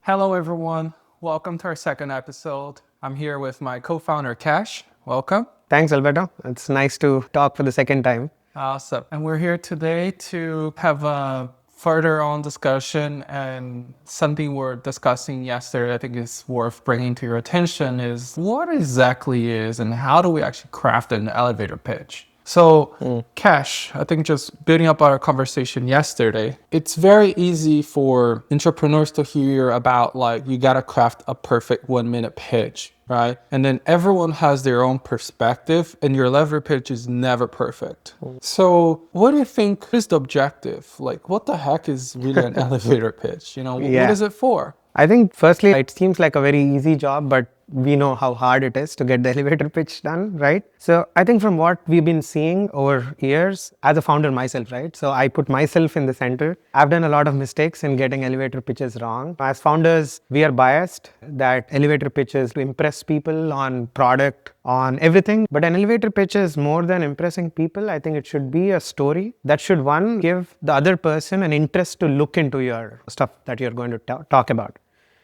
Hello, everyone. Welcome to our second episode. I'm here with my co-founder, Kash. Welcome. Thanks, Alberto. It's nice to talk for the second time. Awesome. And we're here today to have a further on discussion, and something we're discussing yesterday I think is worth bringing to your attention is what exactly is and how do we actually craft an elevator pitch? So, Cash, I think just building up our conversation yesterday, it's very easy for entrepreneurs to hear about like you gotta craft a perfect 1 minute pitch, right? And then everyone has their own perspective, and your elevator pitch is never perfect. So, what do you think is the objective? Like, what the heck is really an elevator pitch? What Yeah. is it for? I think firstly, it seems like a very easy job, but we know how hard it is to get the elevator pitch done, right? So I think from what we've been seeing over years, as a founder myself, right? So I put myself in the center. I've done a lot of mistakes in getting elevator pitches wrong. As founders, we are biased that elevator pitches to impress people on product, on everything. But an elevator pitch is more than impressing people. I think it should be a story that should, one, give the other person an interest to look into your stuff that you're going to talk about.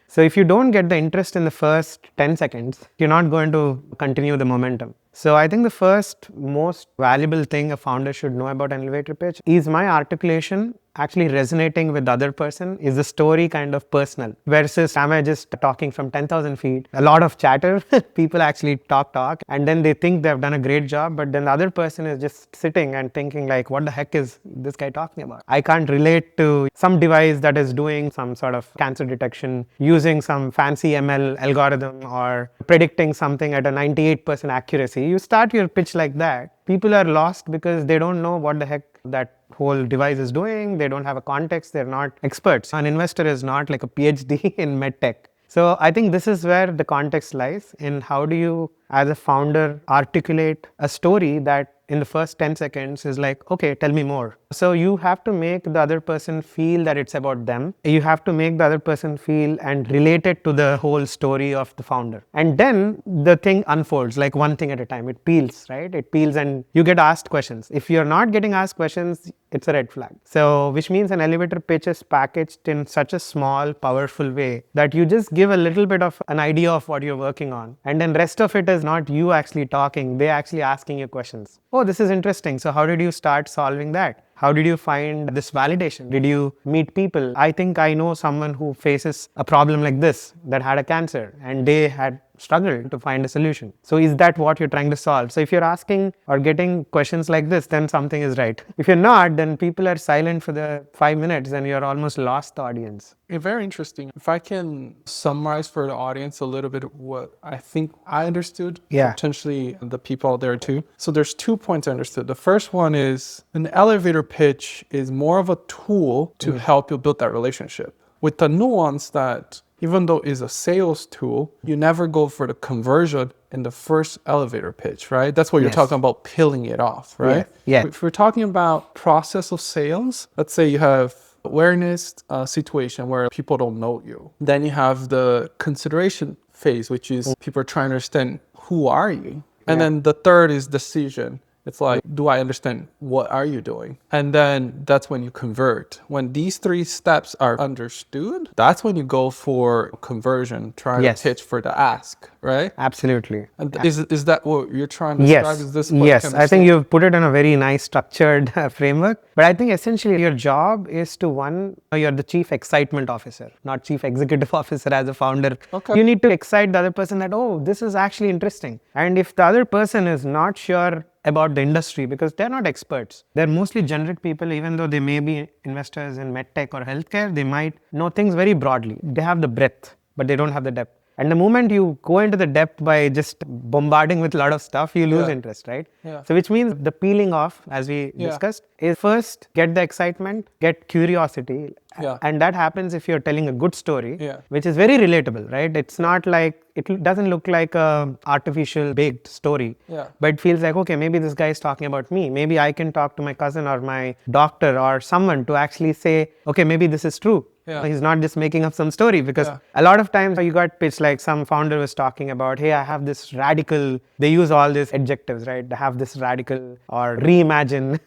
So if you don't get the interest in the first 10 seconds, you're not going to continue the momentum. So I think the first most valuable thing a founder should know about an elevator pitch is my articulation actually resonating with the other person? Is the story kind of personal? Versus am I just talking from 10,000 feet? A lot of chatter, people actually talk, and then they think they've done a great job, but then the other person is just sitting and thinking like, what the heck is this guy talking about? I can't relate to some device that is doing some sort of cancer detection using some fancy ML algorithm or predicting something at a 98% accuracy. You start your pitch like that. People are lost because they don't know what the heck that whole device is doing. They don't have a context. They're not experts. An investor is not like a PhD in medtech. So I think this is where the context lies in how do you, as a founder, articulate a story that in the first 10 seconds is like, okay, tell me more. So you have to make the other person feel that it's about them. You have to make the other person feel and relate it to the whole story of the founder. And then the thing unfolds like one thing at a time. It peels, right? It peels and you get asked questions. If you're not getting asked questions, it's a red flag. So which means an elevator pitch is packaged in such a small, powerful way that you just give a little bit of an idea of what you're working on. And then rest of it is not you actually talking, they actually asking you questions. Oh, this is interesting. So how did you start solving that? How did you find this validation? Did you meet people? I think I know someone who faces a problem like this that had a cancer and they had struggled to find a solution. So is that what you're trying to solve? So if you're asking or getting questions like this, then something is right. If you're not, then people are silent for the 5 minutes and you're almost lost the audience. Very interesting. If I can summarize for the audience a little bit what I think I understood, potentially the people out there too. So there's 2 points I understood. The first one is an elevator pitch is more of a tool to help you build that relationship. With the nuance that even though it's a sales tool, you never go for the conversion in the first elevator pitch, right? That's what you're talking about, peeling it off, right? Yeah. If we're talking about process of sales, let's say you have awareness situation where people don't know you. Then you have the consideration phase, which is people are trying to understand who are you. And then the third is decision. It's like, do I understand what are you doing? And then that's when you convert. When these 3 steps are understood, that's when you go for conversion, trying to pitch for the ask, right? Absolutely. And is that what you're trying to describe? Is this what Yes. I think you've put it in a very nice structured framework. But I think essentially your job is to, one, you're the chief excitement officer, not chief executive officer as a founder. Okay. You need to excite the other person that, oh, this is actually interesting. And if the other person is not sure about the industry, because they're not experts. They're mostly generic people, even though they may be investors in medtech or healthcare, they might know things very broadly. They have the breadth, but they don't have the depth. And the moment you go into the depth by just bombarding with a lot of stuff, you lose interest, right? So which means the peeling off, as we discussed, is first get the excitement, get curiosity. And that happens if you're telling a good story, which is very relatable, right? It's not like, it doesn't look like a artificial baked story, but it feels like, okay, maybe this guy is talking about me. Maybe I can talk to my cousin or my doctor or someone to actually say, okay, maybe this is true. He's not just making up some story, because a lot of times you got pitched like some founder was talking about, hey, I have this radical, they use all these adjectives, right? They have this radical or reimagine,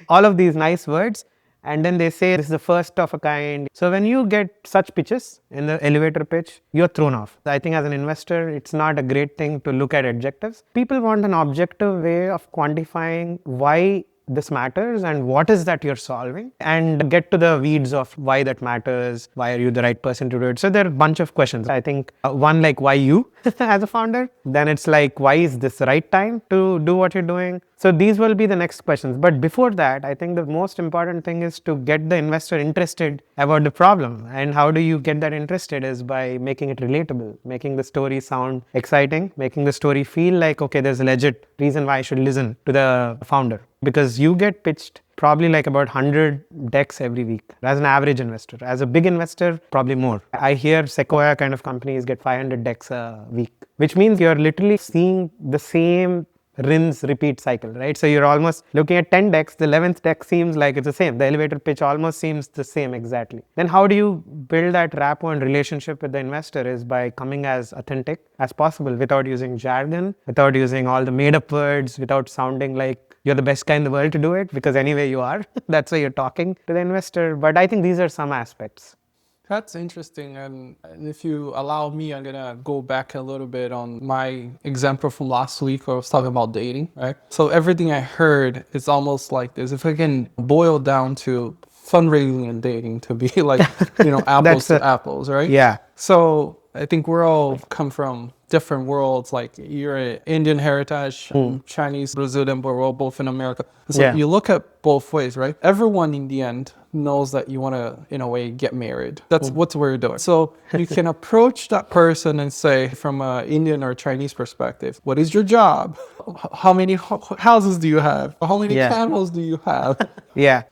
all of these nice words. And then they say this is the first of a kind. So when you get such pitches in the elevator pitch, you're thrown off. I think as an investor, it's not a great thing to look at adjectives. People want an objective way of quantifying why this matters and what is that you're solving, and get to the weeds of why that matters, why are you the right person to do it. So there are a bunch of questions. I think one, like why you as a founder, then it's like why is this the right time to do what you're doing. So these will be the next questions. But before that, I think the most important thing is to get the investor interested about the problem. And how do you get that interested is by making it relatable, making the story sound exciting, making the story feel like, okay, there's a legit reason why I should listen to the founder. Because you get pitched probably like about 100 decks every week as an average investor. As a big investor, probably more. I hear Sequoia kind of companies get 500 decks a week, which means you're literally seeing the same rinse repeat cycle, right? So you're almost looking at 10 decks, the 11th deck seems like it's the same. The elevator pitch almost seems the same exactly. Then how do you build that rapport and relationship with the investor is by coming as authentic as possible without using jargon, without using all the made up words, without sounding like you're the best guy in the world to do it, because anyway you are. That's why you're talking to the investor. But I think these are some aspects. That's interesting. And if you allow me, I'm going to go back a little bit on my example from last week where I was talking about dating, right? So everything I heard is almost like this. If I can boil down to fundraising and dating to be like, apples to apples, right? Yeah. So I think we're all come from different worlds. Like you're an Indian heritage, Chinese, Brazilian, but we're all both in America. So you look at both ways, right? Everyone in the end knows that you want to, in a way, get married. That's what we're doing. So you can approach that person and say, from an Indian or Chinese perspective, what is your job? How many houses do you have? How many camels do you have?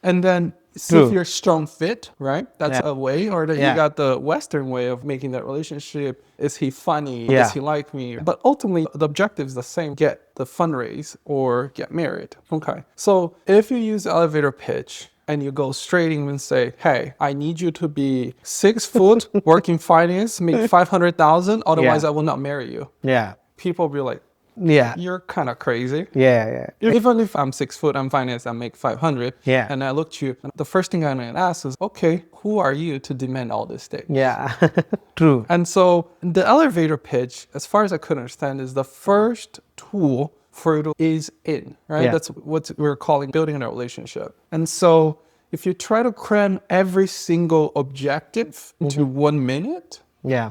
And then see if you're a strong fit, right? That's a way. Or that you got the Western way of making that relationship. Is he funny? Does he like me? But ultimately, the objective is the same. Get the fundraise or get married. Okay. So if you use the elevator pitch and you go straight in and say, hey, I need you to be 6 foot, work in finance, make 500,000. Otherwise, I will not marry you. People will be like, you're kind of crazy. Even if I'm 6 foot, I'm finance, I make 500. And I look at you, the first thing I'm going to ask is, okay, who are you to demand all this thing? True. And so the elevator pitch, as far as I could understand, is the first tool for you to ease in, right? That's what we're calling building a relationship. And so if you try to cram every single objective into 1 minute,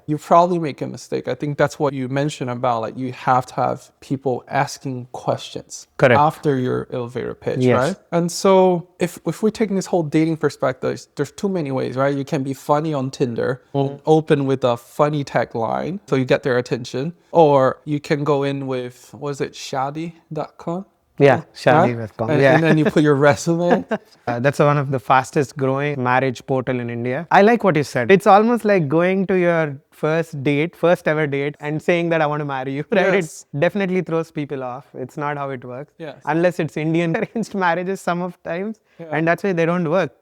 you probably make a mistake. I think that's what you mentioned about, like, you have to have people asking questions after your elevator pitch, right? And so if we're taking this whole dating perspective, there's too many ways, right? You can be funny on Tinder, open with a funny tagline so you get their attention, or you can go in with, what is it, shadi.com? Shadi.com. And then you put your resume. That's one of the fastest growing marriage portal in India. I like what you said. It's almost like going to your first ever date, and saying that I want to marry you, right? It definitely throws people off. It's not how it works. Unless it's Indian arranged marriages some of times. And that's why they don't work.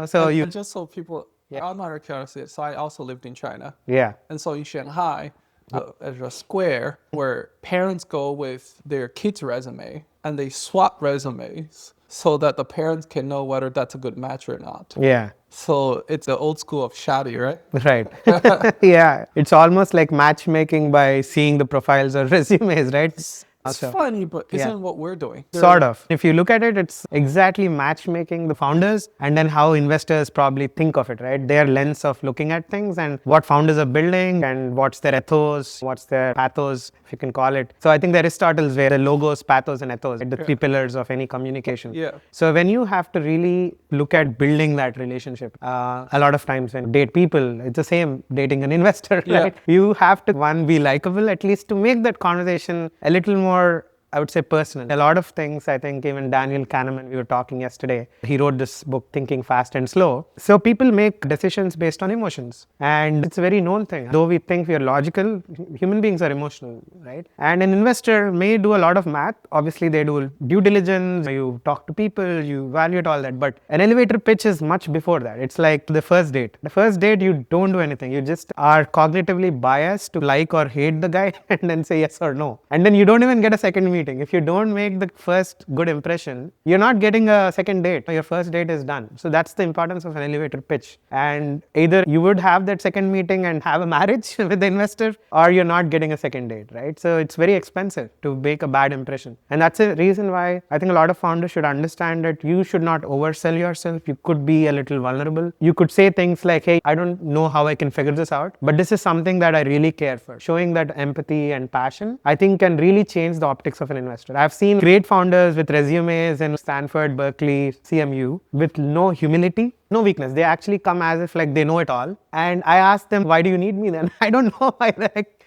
So and just so people, I'm out of curiosity, so I also lived in China. And so in Shanghai, there's a square where parents go with their kids' resume and they swap resumes so that the parents can know whether that's a good match or not. So it's the old school of Shadi, right? Right. It's almost like matchmaking by seeing the profiles or resumes, right? It's funny, but isn't what we're doing? Sort of. If you look at it, it's exactly matchmaking the founders and then how investors probably think of it, right? Their lens of looking at things and what founders are building and what's their ethos, what's their pathos, if you can call it. So I think the Aristotle's way, the logos, pathos and ethos, the 3 pillars of any communication. So when you have to really look at building that relationship, a lot of times when you date people, it's the same dating an investor, right? You have to, one, be likable at least to make that conversation a little more, I would say, personal. A lot of things, I think even Daniel Kahneman, we were talking yesterday, he wrote this book, Thinking Fast and Slow. So people make decisions based on emotions. And it's a very known thing. Though we think we are logical, human beings are emotional, right? And an investor may do a lot of math. Obviously, they do due diligence, you talk to people, you evaluate all that. But an elevator pitch is much before that. It's like the first date. The first date, you don't do anything. You just are cognitively biased to like or hate the guy and then say yes or no. And then you don't even get a second meeting. meeting. If you don't make the first good impression, you're not getting a second date. Your first date is done. So that's the importance of an elevator pitch. And either you would have that second meeting and have a marriage with the investor, or you're not getting a second date, right? So it's very expensive to make a bad impression. And that's a reason why I think a lot of founders should understand that you should not oversell yourself. You could be a little vulnerable. You could say things like, hey, I don't know how I can figure this out, but this is something that I really care for. Showing that empathy and passion, I think, can really change the optics of an investor. I've seen great founders with resumes in Stanford, Berkeley, CMU with no humility, no weakness. They actually come as if like they know it all. And I ask them, why do you need me then? I don't know why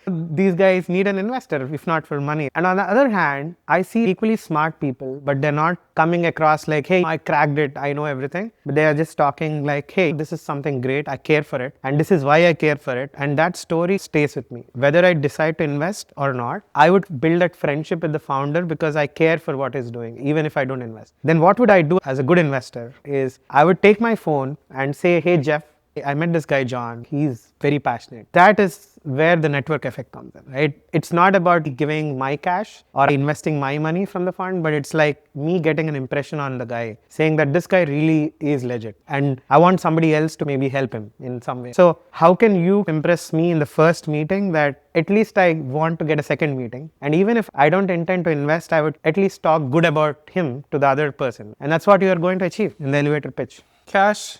these guys need an investor, if not for money. And on the other hand, I see equally smart people, but they're not coming across like, hey, I cracked it, I know everything. But they are just talking like, hey, this is something great, I care for it, and this is why I care for it. And that story stays with me. Whether I decide to invest or not, I would build that friendship with the founder because I care for what he's doing, even if I don't invest. Then what would I do as a good investor is I would take my phone and say, hey, Jeff, I met this guy, John. He's very passionate. That is where the network effect comes in, right? It's not about giving my cash or investing my money from the fund, but it's like me getting an impression on the guy, saying that this guy really is legit. And I want somebody else to maybe help him in some way. So how can you impress me in the first meeting that at least I want to get a second meeting? And even if I don't intend to invest, I would at least talk good about him to the other person. And that's what you are going to achieve in the elevator pitch. Kash,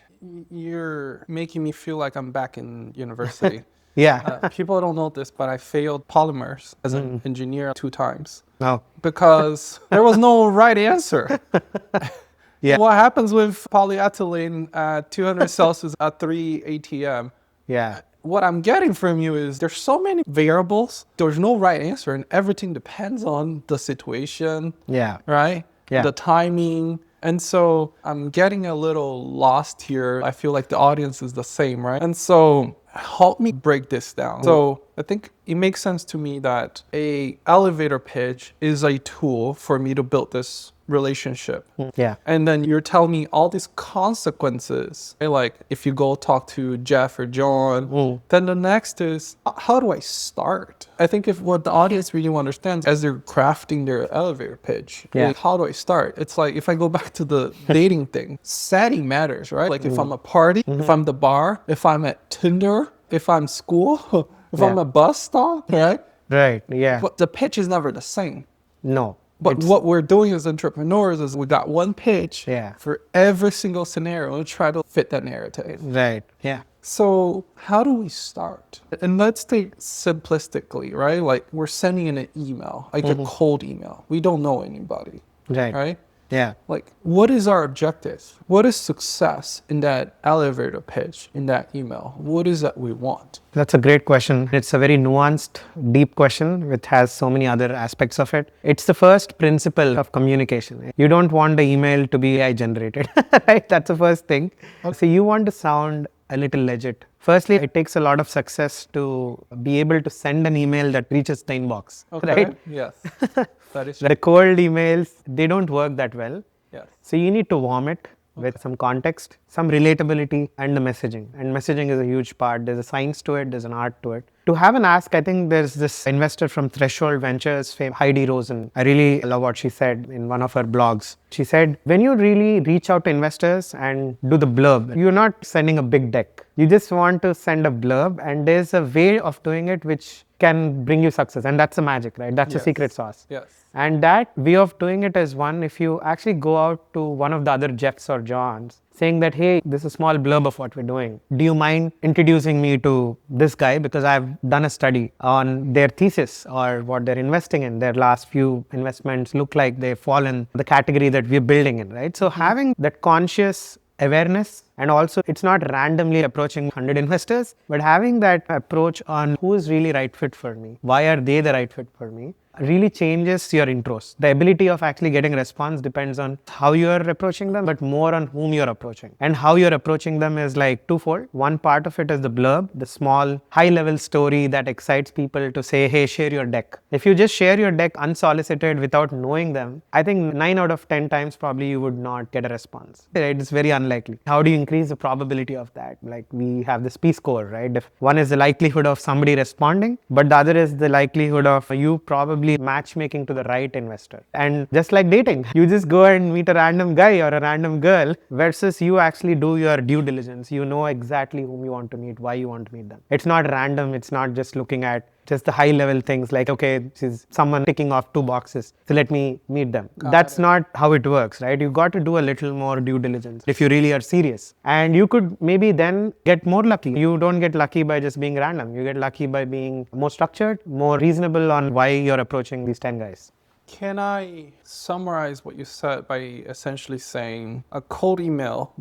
you're making me feel like I'm back in university. Yeah. People don't know this, but I failed polymers as an engineer 2 times. No. Because there was no right answer. Yeah. What happens with polyethylene at 200 Celsius at 3 ATM? Yeah. What I'm getting from you is there's so many variables. There's no right answer, and everything depends on the situation. Yeah. Right? Yeah. The timing. And so I'm getting a little lost here. I feel like the audience is the same, right? And so help me break this down. So I think it makes sense to me that a elevator pitch is a tool for me to build this relationship. Yeah. And then you're telling me all these consequences. Like if you go talk to Jeff or John, then the next is, how do I start? I think if what the audience really understands as they're crafting their elevator pitch, is how do I start? It's like if I go back to the dating thing, setting matters, right? Like if I'm a party, if I'm the bar, if I'm at Tinder, if I'm school, if I'm a bus stop, right? Right. Yeah. But the pitch is never the same. No. But what we're doing as entrepreneurs is we got one pitch for every single scenario and try to fit that narrative. Right. Yeah. So how do we start? And let's take simplistically, right? Like we're sending in an email, like a cold email. We don't know anybody. Right? Yeah. Like, what is our objective? What is success in that elevator pitch, in that email? What is that we want? That's a great question. It's a very nuanced, deep question, which has so many other aspects of it. It's the first principle of communication. You don't want the email to be AI generated, right? That's the first thing. So you want to sound a little legit. Firstly, it takes a lot of success to be able to send an email that reaches the inbox, right? Yes. That is The cold emails, they don't work that well. Yes. So you need to warm it with some context, some relatability, and the messaging. And messaging is a huge part. There's a science to it, there's an art to it. To have an ask, I think there's this investor from Threshold Ventures, fame, Heidi Rosen. I really love what she said in one of her blogs. She said, when you really reach out to investors and do the blurb, you're not sending a big deck. You just want to send a blurb, and there's a way of doing it which can bring you success. And that's the magic, right? That's the secret sauce. Yes. And that way of doing it is one, if you actually go out to one of the other Jeffs or Johns, saying that, hey, this is a small blurb of what we're doing. Do you mind introducing me to this guy? Because I've done a study on their thesis or what they're investing in. Their last few investments look like they fall in the category that we're building in, right? So having that conscious awareness, and also it's not randomly approaching 100 investors, but having that approach on who is really right fit for me, why are they the right fit for me, really changes your intros. The ability of actually getting a response depends on how you're approaching them, but more on whom you're approaching. And how you're approaching them is like twofold. One part of it is the blurb, the small high-level story that excites people to say, hey, share your deck. If you just share your deck unsolicited without knowing them, I think 9 out of 10 times probably you would not get a response. Right? It's very unlikely. How do you increase the probability of that? Like we have this P score, right? One is the likelihood of somebody responding, but the other is the likelihood of you probably matchmaking to the right investor. And just like dating, you just go and meet a random guy or a random girl versus you actually do your due diligence. You know exactly whom you want to meet, why you want to meet them. It's not random. It's not just looking at just the high level things like, okay, this is someone ticking off 2 boxes, so let me meet them. That's not how it works, right? You got to do a little more due diligence if you really are serious. And you could maybe then get more lucky. You don't get lucky by just being random. You get lucky by being more structured, more reasonable on why you're approaching these 10 guys. Can I summarize what you said by essentially saying a cold email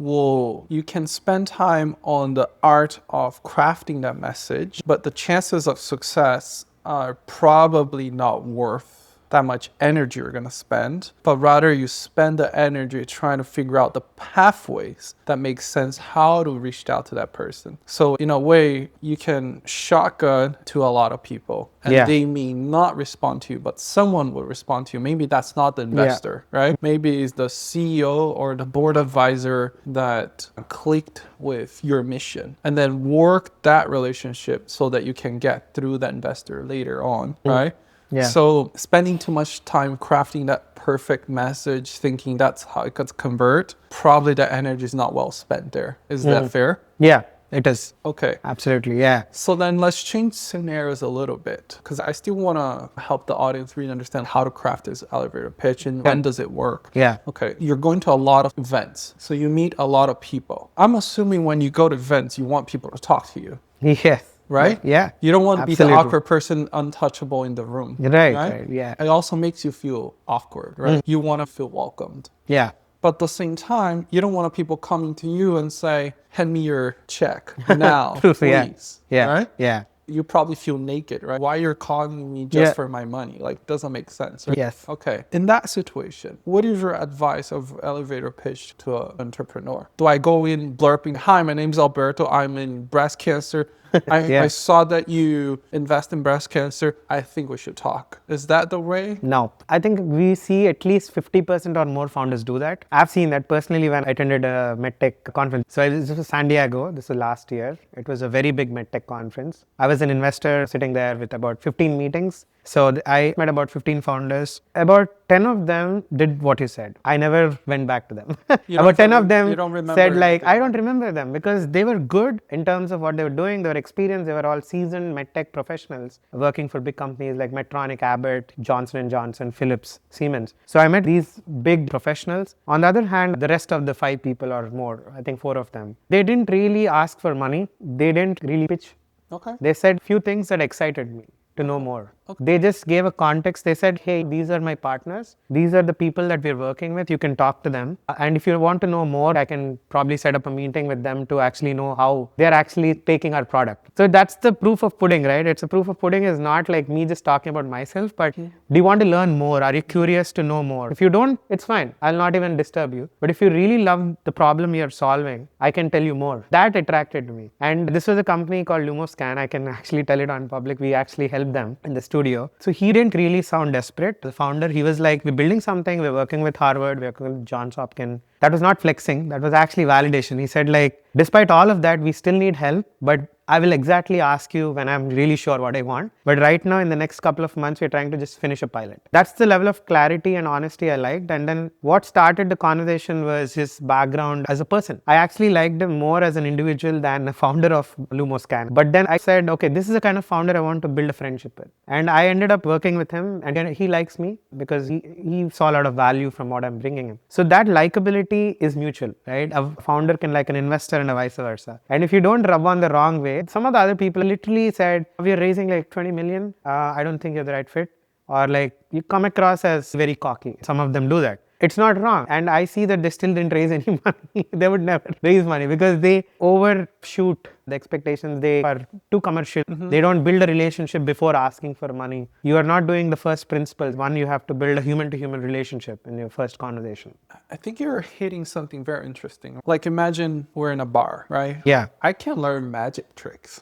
you can spend time on the art of crafting that message, but the chances of success are probably not worth that much energy you're going to spend, but rather you spend the energy trying to figure out the pathways that make sense how to reach out to that person. So in a way, you can shotgun to a lot of people and they may not respond to you, but someone will respond to you. Maybe that's not the investor, right? Maybe it's the CEO or the board advisor that clicked with your mission, and then work that relationship so that you can get through that investor later on, right? Yeah. So spending too much time crafting that perfect message, thinking that's how it could convert, probably the energy is not well spent there. Is that fair? Yeah, it is. Okay. Absolutely, yeah. So then let's change scenarios a little bit, because I still want to help the audience really understand how to craft this elevator pitch and when does it work. Yeah. Okay. You're going to a lot of events, so you meet a lot of people. I'm assuming when you go to events, you want people to talk to you. Yes. Right? Yeah. You don't want to be the Absolutely. awkward person, untouchable in the room. Right, yeah. It also makes you feel awkward, right? You want to feel welcomed. Yeah. But at the same time, you don't want people coming to you and say, hand me your check now, please. Yeah. Right? Yeah. You probably feel naked, right? Why you're calling me just for my money? Like, doesn't make sense. Right? Yes. Okay. In that situation, what is your advice of elevator pitch to an entrepreneur? Do I go in blurping, hi, my name's Alberto. I'm in breast cancer. I saw that you invest in breast cancer. I think we should talk. Is that the way? No. I think we see at least 50% or more founders do that. I've seen that personally when I attended a MedTech conference. So this was San Diego. This was last year. It was a very big MedTech conference. I was an investor sitting there with about 15 meetings. So I met about 15 founders. About 10 of them did what you said. I never went back to them. About 10 of them said like, I don't remember them because they were good in terms of what they were doing. They were experienced. They were all seasoned medtech professionals working for big companies like Medtronic, Abbott, Johnson & Johnson, Philips, Siemens. So I met these big professionals. On the other hand, the rest of the 5 people or more, I think 4 of them, they didn't really ask for money. They didn't really pitch. Okay. They said few things that excited me to know more. Okay. They just gave a context. They said, hey, these are my partners. These are the people that we're working with. You can talk to them. And if you want to know more, I can probably set up a meeting with them to actually know how they're actually taking our product. So that's the proof of pudding, right? It's a proof of pudding is not like me just talking about myself, but do you want to learn more? Are you curious to know more? If you don't, it's fine. I'll not even disturb you. But if you really love the problem you're solving, I can tell you more. That attracted me. And this was a company called LumoScan. I can actually tell it on public. We actually helped them in the studio. So he didn't really sound desperate. The founder, he was like, we're building something. We're working with Harvard. We're working with Johns Hopkins. That was not flexing. That was actually validation. He said like, despite all of that, we still need help, but I will exactly ask you when I'm really sure what I want. But right now, in the next couple of months, we're trying to just finish a pilot. That's the level of clarity and honesty I liked. And then what started the conversation was his background as a person. I actually liked him more as an individual than a founder of LumoScan. But then I said, okay, this is the kind of founder I want to build a friendship with. And I ended up working with him, and he likes me because he saw a lot of value from what I'm bringing him. So that likability is mutual, right? A founder can like an investor and vice versa. And if you don't rub on the wrong way, some of the other people literally said, we're raising like 20 million. I don't think you're the right fit. Or like you come across as very cocky. Some of them do that. It's not wrong. And I see that they still didn't raise any money. They would never raise money because they overshoot the expectations. They are too commercial. They don't build a relationship before asking for money. You are not doing the first principles. One, you have to build a human-to-human relationship in your first conversation. I think you're hitting something very interesting. Like imagine we're in a bar, right? Yeah. I can learn magic tricks.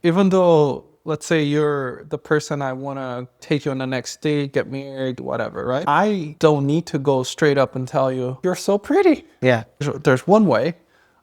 Even though, let's say you're the person I want to take you on the next date, get married, whatever, right? I don't need to go straight up and tell you, you're so pretty. Yeah. There's one way.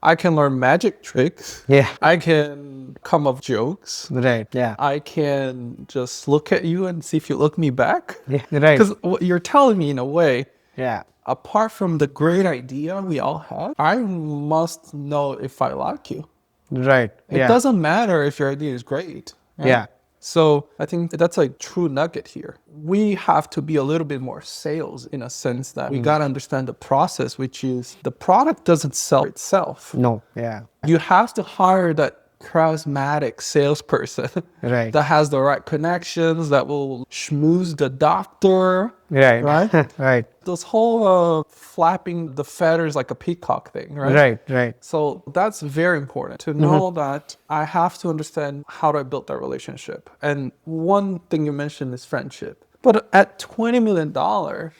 I can learn magic tricks. Yeah. I can come up jokes. Right. Yeah. I can just look at you and see if you look me back. Yeah. Right. Because what you're telling me in a way, Yeah. apart from the great idea we all have, I must know if I like you. Right. It Yeah. doesn't matter if your idea is great. Right? Yeah. So I think that's a true nugget here. We have to be a little bit more sales in a sense that we got to understand the process, which is the product doesn't sell itself. No. Yeah. You have to hire that charismatic salesperson Right. that has the right connections, that will schmooze the doctor. Right. Right? Right. This whole flapping the feathers like a peacock thing, right? Right. Right. So that's very important to know that I have to understand how to build that relationship. And one thing you mentioned is friendship. But at $20 million,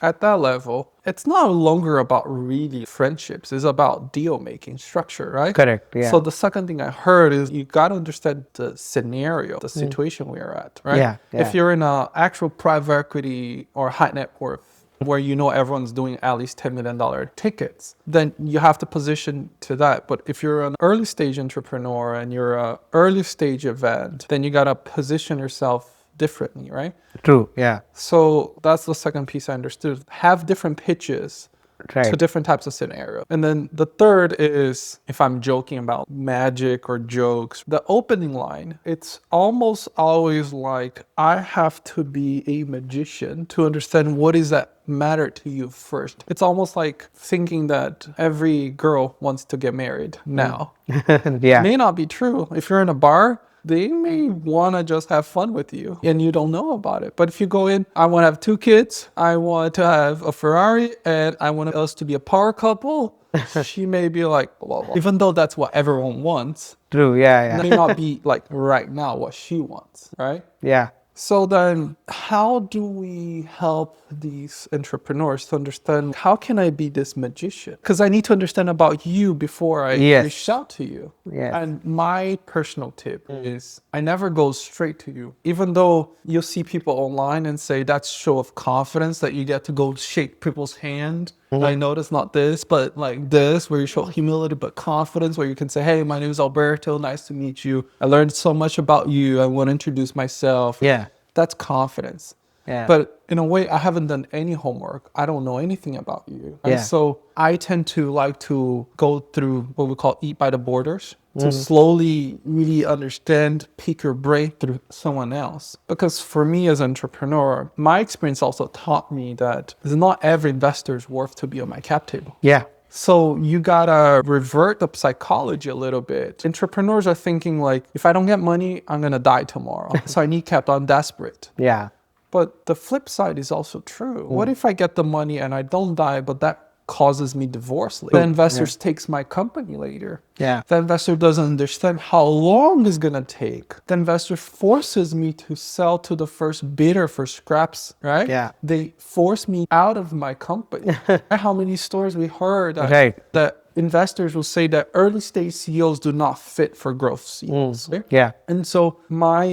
at that level, it's no longer about really friendships. It's about deal making structure, right? Correct. Yeah. So the second thing I heard is you got to understand the scenario, the situation we are at, right? Yeah, yeah. If you're in an actual private equity or high net worth, where you know everyone's doing at least $10 million tickets, then you have to position to that. But if you're an early stage entrepreneur and you're an early stage event, then you got to position yourself differently, right? True. Yeah. So that's the second piece I understood. Have different pitches Right. to different types of scenario. And then the third is, if I'm joking about magic or jokes, the opening line, it's almost always like I have to be a magician to understand what is that matter to you first. It's almost like thinking that every girl wants to get married now. Yeah. May not be true. If you're in a bar, they may want to just have fun with you and you don't know about it. But if you go in, I want to have 2 kids, I want to have a Ferrari, and I want us to be a power couple, she may be like, blah, blah. Even though that's what everyone wants, True. Yeah. it may Yeah. not be like right now what she wants, right? Yeah. So then how do we help these entrepreneurs to understand, how can I be this magician? Because I need to understand about you before I Yes. reach out to you. Yes. And my personal tip is I never go straight to you. Even though you'll see people online and say that's show of confidence that you get to go shake people's hand. I noticed not this, but like this, where you show humility but confidence, where you can say, hey, my name is Alberto, nice to meet you. I learned so much about you. I want to introduce myself. Yeah. That's confidence. Yeah. But in a way, I haven't done any homework. I don't know anything about you. And Yeah. so I tend to like to go through what we call eat by the borders, to slowly really understand, pick your brain through someone else. Because for me as an entrepreneur, my experience also taught me that it's not every investor is worth to be on my cap table. Yeah. So you gotta revert the psychology a little bit. Entrepreneurs are thinking like, if I don't get money, I'm gonna die tomorrow. So I need capital, I'm desperate. Yeah. But the flip side is also true. What if I get the money and I don't die, but that causes me divorce later? The investor takes my company later. Yeah. The investor doesn't understand how long it's gonna take. The investor forces me to sell to the first bidder for scraps, right? Yeah. They force me out of my company. How many stories we heard that, Right. that investors will say that early stage CEOs do not fit for growth CEOs. right? Yeah. And so my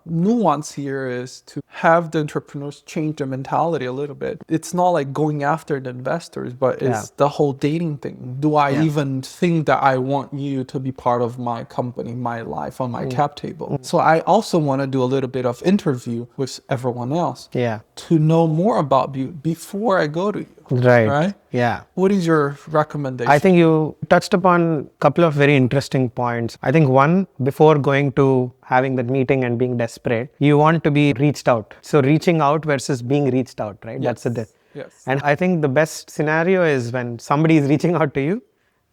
nuance here is to have the entrepreneurs change their mentality a little bit. It's not like going after the investors, but it's the whole dating thing. Do I even think that I want you to be part of my company, my life, on my cap table? So I also want to do a little bit of interview with everyone else Yeah. to know more about you before I go to you. Right. Right? Yeah. What is your recommendation? I think you touched upon a couple of very interesting points. I think one, before going to having that meeting and being desperate, you want to be reached out. So reaching out versus being reached out, right? That's the Yes. Yes. And I think the best scenario is when somebody is reaching out to you,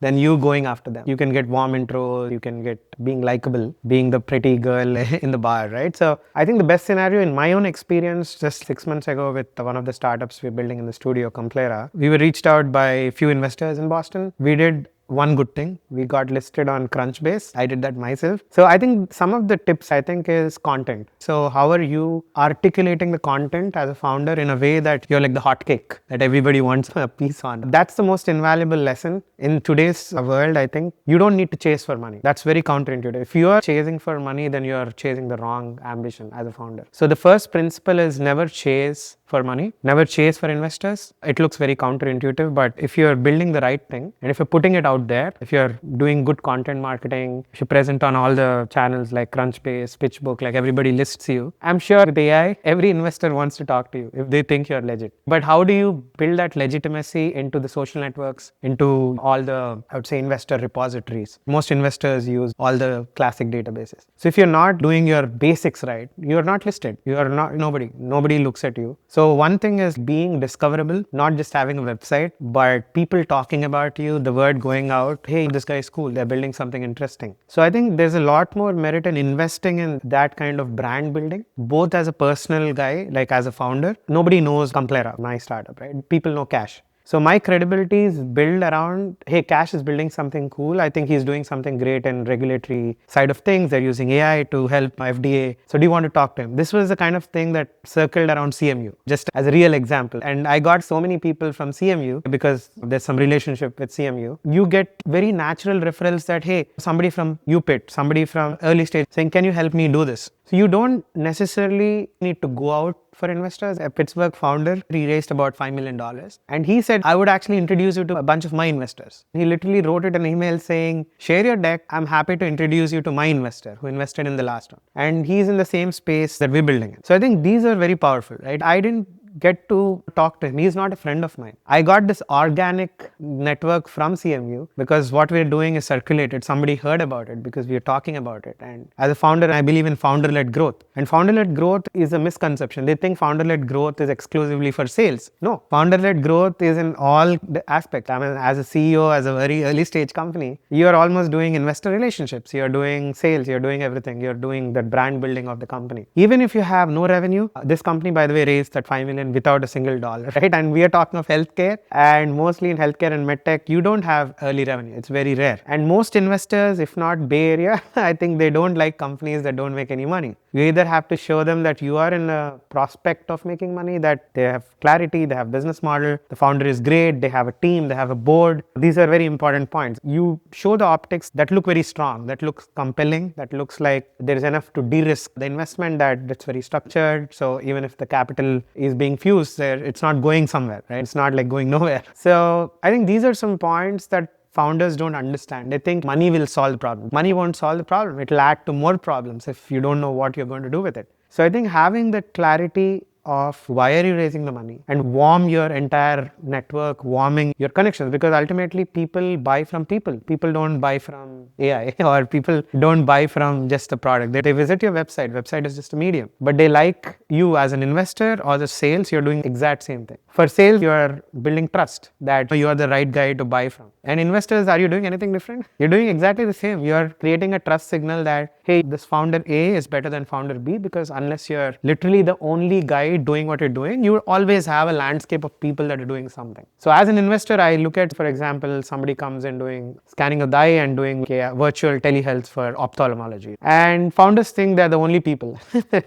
then you going after them. You can get warm intro, you can get being likable, being the pretty girl in the bar, right? So I think the best scenario in my own experience, just 6 months ago with one of the startups we're building in the studio, Complera, we were reached out by a few investors in Boston. We did one good thing. We got listed on Crunchbase. I did that myself. So I think some of the tips I think is content. So how are you articulating the content as a founder in a way that you're like the hot cake that everybody wants a piece on? That's the most invaluable lesson in today's world. I think you don't need to chase for money. That's very counterintuitive. If you are chasing for money, then you're chasing the wrong ambition as a founder. So the first principle is never chase for money, never chase for investors. It looks very counterintuitive, but if you're building the right thing and if you're putting it out there, if you're doing good content marketing, if you're present on all the channels like Crunchbase, PitchBook, like everybody lists you, I'm sure with AI, every investor wants to talk to you if they think you're legit. But how do you build that legitimacy into the social networks, into all the, I would say, investor repositories? Most investors use all the classic databases. So if you're not doing your basics right, you're not listed. You are not, nobody looks at you. So one thing is being discoverable, not just having a website, but people talking about you, the word going out, hey, this guy is cool, they're building something interesting. So I think there's a lot more merit in investing in that kind of brand building, both as a personal guy, like as a founder. Nobody knows Complera, my startup, right? People know Kash. So my credibility is built around, hey, Kash is building something cool. I think he's doing something great in regulatory side of things. They're using AI to help FDA. So do you want to talk to him? This was the kind of thing that circled around CMU, just as a real example. And I got so many people from CMU because there's some relationship with CMU. You get very natural referrals that, hey, somebody from UPIT, somebody from early stage saying, can you help me do this? So you don't necessarily need to go out for investors. A Pittsburgh founder, he raised about $5 million. And he said, I would actually introduce you to a bunch of my investors. He literally wrote it an email saying, share your deck. I'm happy to introduce you to my investor who invested in the last one. And he's in the same space that we're building in. So I think these are very powerful, right? I didn't get to talk to him. He's not a friend of mine. I got this organic network from CMU because what we're doing is circulated. Somebody heard about it because we are talking about it. And as a founder, I believe in founder-led growth. And founder-led growth is a misconception. They think founder-led growth is exclusively for sales. No, founder-led growth is in all the aspects. I mean, as a CEO, as a very early stage company, you're almost doing investor relationships. You're doing sales. You're doing everything. You're doing the brand building of the company. Even if you have no revenue, this company, by the way, raised that $5 million without a single dollar, right? And we are talking of healthcare, and mostly in healthcare and medtech, you don't have early revenue. It's very rare. And most investors, if not Bay Area, I think they don't like companies that don't make any money. You either have to show them that you are in a prospect of making money, that they have clarity, they have business model, the founder is great, they have a team, they have a board. These are very important points. You show the optics that look very strong, that looks compelling, that looks like there is enough to de-risk the investment, that it's very structured. So even if the capital is being fused there, it's not going somewhere, right? It's not like going nowhere. So I think these are some points that founders don't understand. They think money will solve the problem. Money won't solve the problem. It will add to more problems if you don't know what you're going to do with it. So I think having that clarity of why are you raising the money and warm your entire network, warming your connections, because ultimately people buy from people. People don't buy from AI or people don't buy from just a product. They visit your website. Website is just a medium, but they like you as an investor or the sales, you're doing exact same thing. For sales, you are building trust that you are the right guy to buy from. And investors, are you doing anything different? You're doing exactly the same. You are creating a trust signal that, hey, this founder A is better than founder B, because unless you're literally the only guy doing what you're doing, you will always have a landscape of people that are doing something. So as an investor, I look at, for example, somebody comes in doing scanning of the eye and doing virtual telehealth for ophthalmology. And founders think they're the only people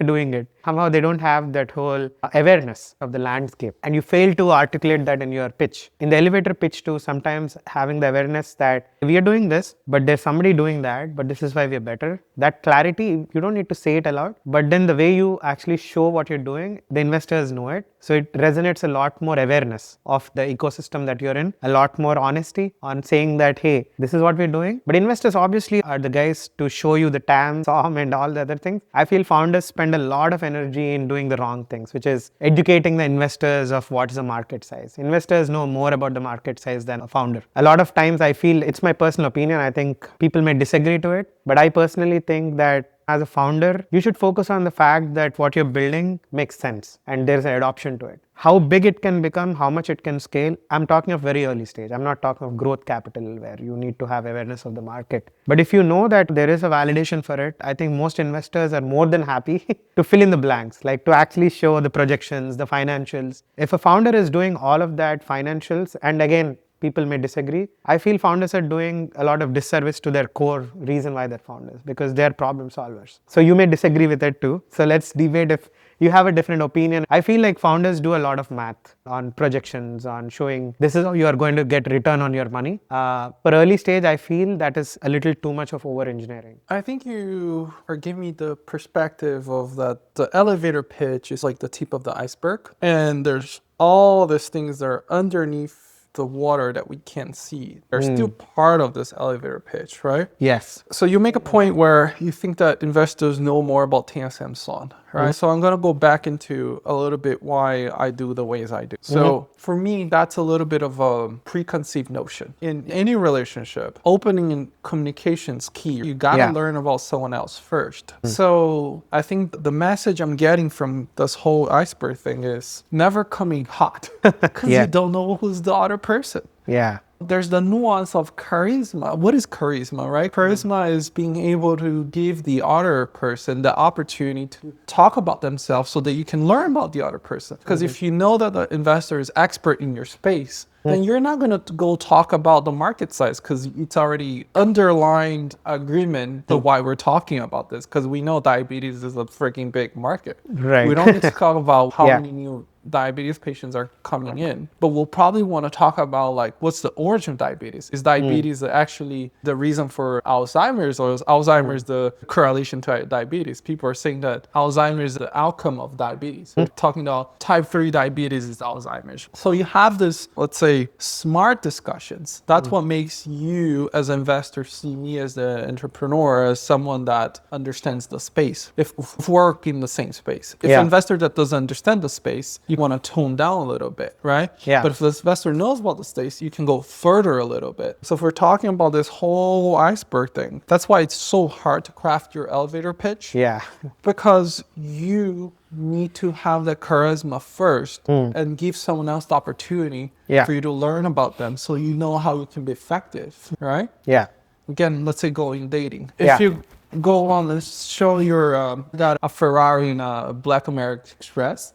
doing it. Somehow they don't have that whole awareness of the landscape. And you fail to articulate that in your pitch. In the elevator pitch too, sometimes having the awareness that we are doing this, but there's somebody doing that, but this is why we are better. That clarity, you don't need to say it aloud, but then the way you actually show what you're doing, the investors know it. So it resonates a lot more awareness of the ecosystem that you're in, a lot more honesty on saying that, hey, this is what we're doing. But investors obviously are the guys to show you the TAM, SOM and all the other things. I feel founders spend a lot of energy in doing the wrong things, which is educating the investors of what is the market size. Investors know more about the market size than a founder. A lot of times I feel, it's my personal opinion, I think people may disagree to it, but I personally think that as a founder, you should focus on the fact that what you're building makes sense and there's an adoption to it. How big it can become, how much it can scale, I'm talking of very early stage. I'm not talking of growth capital where you need to have awareness of the market. But if you know that there is a validation for it, I think most investors are more than happy to fill in the blanks, like to actually show the projections, the financials. If a founder is doing all of that financials, and again, People may disagree. I feel founders are doing a lot of disservice to their core reason why they're founders, because they're problem solvers. So you may disagree with it too. So let's debate if you have a different opinion. I feel like founders do a lot of math on projections, on showing this is how you are going to get return on your money. For early stage, I feel that is a little too much of over engineering. I think you are giving me the perspective of that the elevator pitch is like the tip of the iceberg, and there's all these things that are underneath the water that we can't see. They're still part of this elevator pitch, right? Yes. So you make a point where you think that investors know more about TSM Son, right? So I'm going to go back into a little bit why I do the ways I do. So for me, that's a little bit of a preconceived notion. In any relationship, opening and communication is key. You got to learn about someone else first. So I think the message I'm getting from this whole iceberg thing is never coming hot because you don't know who's the other person. Yeah. There's the nuance of charisma. What is charisma, right? Charisma is being able to give the other person the opportunity to talk about themselves so that you can learn about the other person. Because if you know that the investor is expert in your space, then you're not going to go talk about the market size because it's already underlined agreement to why we're talking about this, because we know diabetes is a freaking big market. Right. We don't need to talk about how many new diabetes patients are coming in, but we'll probably want to talk about like what's the origin of diabetes. Is diabetes actually the reason for Alzheimer's, or is Alzheimer's the correlation to diabetes? People are saying that Alzheimer's is the outcome of diabetes. We're talking about type 3 diabetes is Alzheimer's. So you have this, let's say, smart discussions. That's what makes you as an investor see me as the entrepreneur as someone that understands the space. If we're in the same space. If an investor that doesn't understand the space, you want to tone down a little bit, right? Yeah. But if the investor knows about the space, you can go further a little bit. So if we're talking about this whole iceberg thing, that's why it's so hard to craft your elevator pitch. Yeah. Because you need to have the charisma first and give someone else the opportunity for you to learn about them so you know how you can be effective, right? Yeah. Again, let's say going dating. If you go on and show your got a Ferrari and a Black American Express,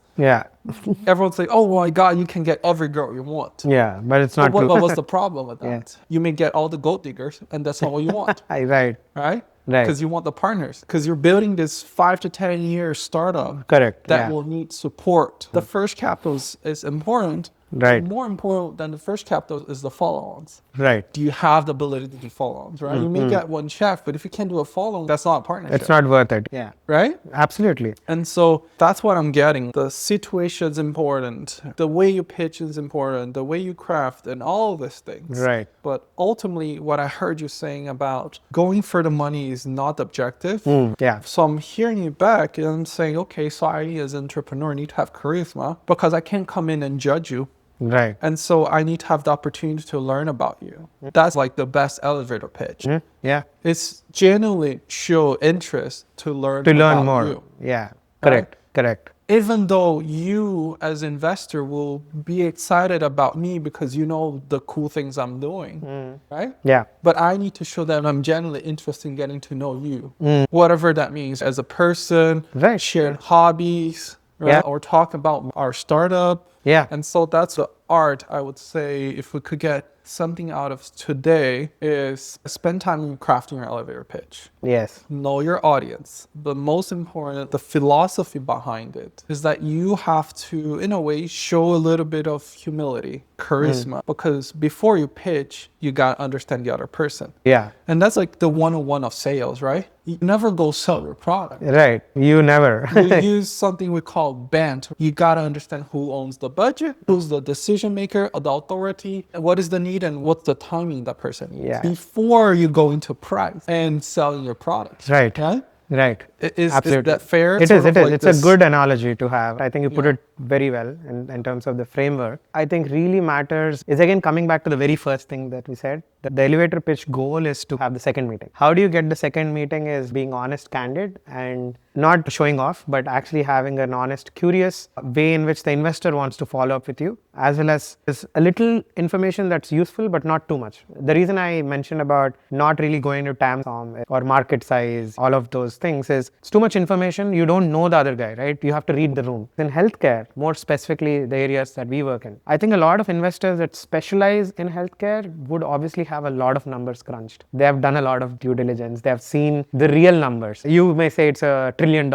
everyone's like, oh my God, you can get every girl you want. Yeah, but it's not true. But what's the problem with that? You may get all the gold diggers and that's all you want. Right. Right? Because you want the partners. Because you're building this 5 to 10 year startup that will need support. The first capital is important. Right. More important than the first capital is the follow-ons. Right. Do you have the ability to do follow-ons, right? You may get one check, but if you can't do a follow-on, that's not a partnership. It's not worth it. Yeah. Right? Absolutely. And so that's what I'm getting. The situation is important. The way you pitch is important. The way you craft and all of these things. Right. But ultimately, what I heard you saying about going for the money is not the objective. Yeah. So I'm hearing you back and I'm saying, okay, so I as an entrepreneur need to have charisma because I can't come in and judge you. Right. And so I need to have the opportunity to learn about you. That's like the best elevator pitch. Yeah. It's genuinely show interest to learn more. You. Yeah. Correct. Correct. Even though you as investor will be excited about me because you know the cool things I'm doing, right? Yeah. But I need to show that I'm genuinely interested in getting to know you, whatever that means, as a person, shared hobbies, right? Or talk about our startup. Yeah. And so that's the art, I would say, if we could get something out of today, is spend time in crafting your elevator pitch. Yes. Know your audience. But most important, the philosophy behind it is that you have to, in a way, show a little bit of humility, charisma, because before you pitch, you got to understand the other person. Yeah. And that's like the 101 of sales, right? You never go sell your product. Right. You never. You use something we call BANT. You got to understand who owns the budget, who's the decision maker, the authority, and what is the need and what's the timing that person needs before you go into price and selling your product. Right. Yeah? Right. Is that fair? It is. It's a good analogy to have. I think you put it very well in terms of the framework. I think really matters is, again, coming back to the very first thing that we said, that the elevator pitch goal is to have the second meeting. How do you get the second meeting is being honest, candid, and not showing off, but actually having an honest, curious way in which the investor wants to follow up with you, as well as there's a little information that's useful, but not too much. The reason I mentioned about not really going to TAM or market size, all of those things is it's too much information. You don't know the other guy, right? You have to read the room. In healthcare, more specifically the areas that we work in, I think a lot of investors that specialize in healthcare would obviously have a lot of numbers crunched. They have done a lot of due diligence. They have seen the real numbers. You may say it's a $1 trillion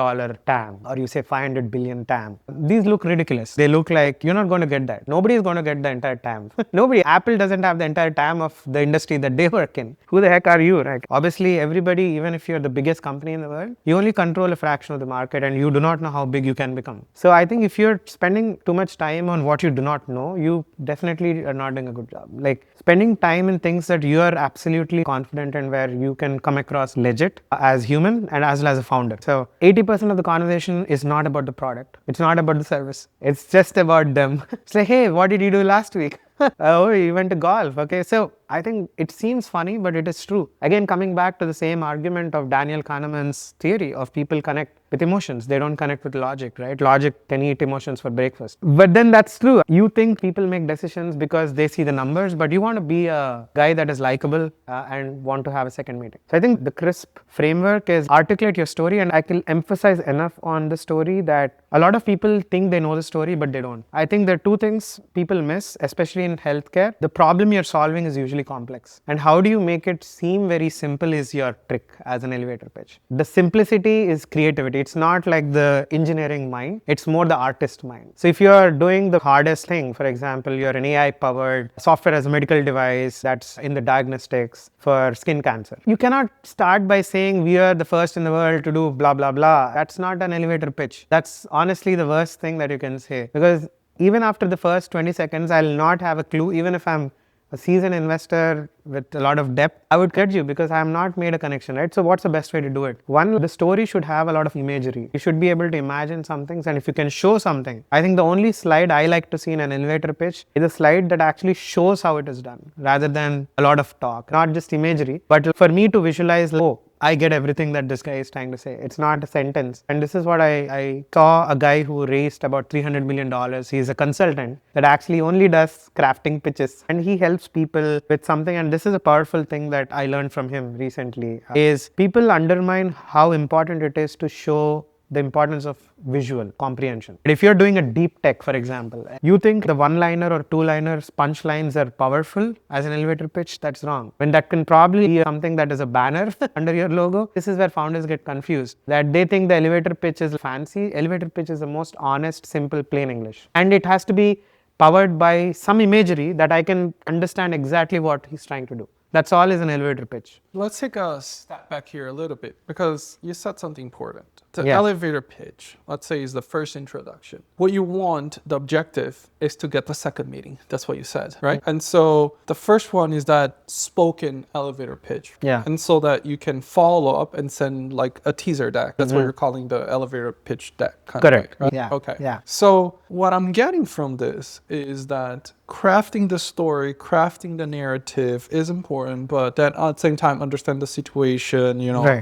TAM, or you say 500 billion TAM. These look ridiculous. They look like you're not going to get that. Nobody is going to get the entire TAM. Nobody. Apple doesn't have the entire TAM of the industry that they work in. Who the heck are you, right? Obviously, everybody, even if you're the biggest company in the world, you only control a fraction of the market and you do not know how big you can become. So I think if you're spending too much time on what you do not know, you definitely are not doing a good job. Like spending time in things that you are absolutely confident in, where you can come across legit as human and as well as a founder. So 80% of the conversation is not about the product. It's not about the service. It's just about them. It's like, hey, what did you do last week? Oh, you went to golf. Okay. So I think it seems funny, but it is true. Again, coming back to the same argument of Daniel Kahneman's theory of people connect with emotions. They don't connect with logic, right? Logic can eat emotions for breakfast. But then that's true. You think people make decisions because they see the numbers, but you want to be a guy that is likable and want to have a second meeting. So I think the CRISP framework is articulate your story, and I can emphasize enough on the story that a lot of people think they know the story, but they don't. I think there are two things people miss, especially in healthcare. The problem you're solving is usually complex. And how do you make it seem very simple is your trick as an elevator pitch. The simplicity is creativity. It's not like the engineering mind. It's more the artist mind. So if you're doing the hardest thing, for example, you're an AI-powered software as a medical device that's in the diagnostics for skin cancer. You cannot start by saying we are the first in the world to do blah, blah, blah. That's not an elevator pitch. That's honestly the worst thing that you can say, because even after the first 20 seconds, I'll not have a clue. Even if I'm a seasoned investor with a lot of depth, I would cut you because I have not made a connection, right? So what's the best way to do it? One, the story should have a lot of imagery. You should be able to imagine some things, and if you can show something. I think the only slide I like to see in an elevator pitch is a slide that actually shows how it is done, rather than a lot of talk. Not just imagery, but for me to visualize, oh, I get everything that this guy is trying to say. It's not a sentence. And this is what I saw a guy who raised about $300 million. He's a consultant that actually only does crafting pitches. And he helps people with something. And this is a powerful thing that I learned from him recently, is people undermine how important it is to show the importance of visual comprehension. If you're doing a deep tech, for example, you think the one-liner or two-liners punchlines are powerful as an elevator pitch, that's wrong. When that can probably be something that is a banner under your logo, this is where founders get confused. That they think the elevator pitch is fancy. Elevator pitch is the most honest, simple, plain English. And it has to be powered by some imagery that I can understand exactly what he's trying to do. That's all is an elevator pitch. Let's take a step back here a little bit, because you said something important. The elevator pitch, let's say, is the first introduction. What you want, the objective, is to get the second meeting. That's what you said, right? And so the first one is that spoken elevator pitch. Yeah. And so that you can follow up and send like a teaser deck. That's what you're calling the elevator pitch deck. Correct. Right? Yeah. Okay. Yeah. So what I'm getting from this is that crafting the story, crafting the narrative is important, but then at the same time, understand the situation,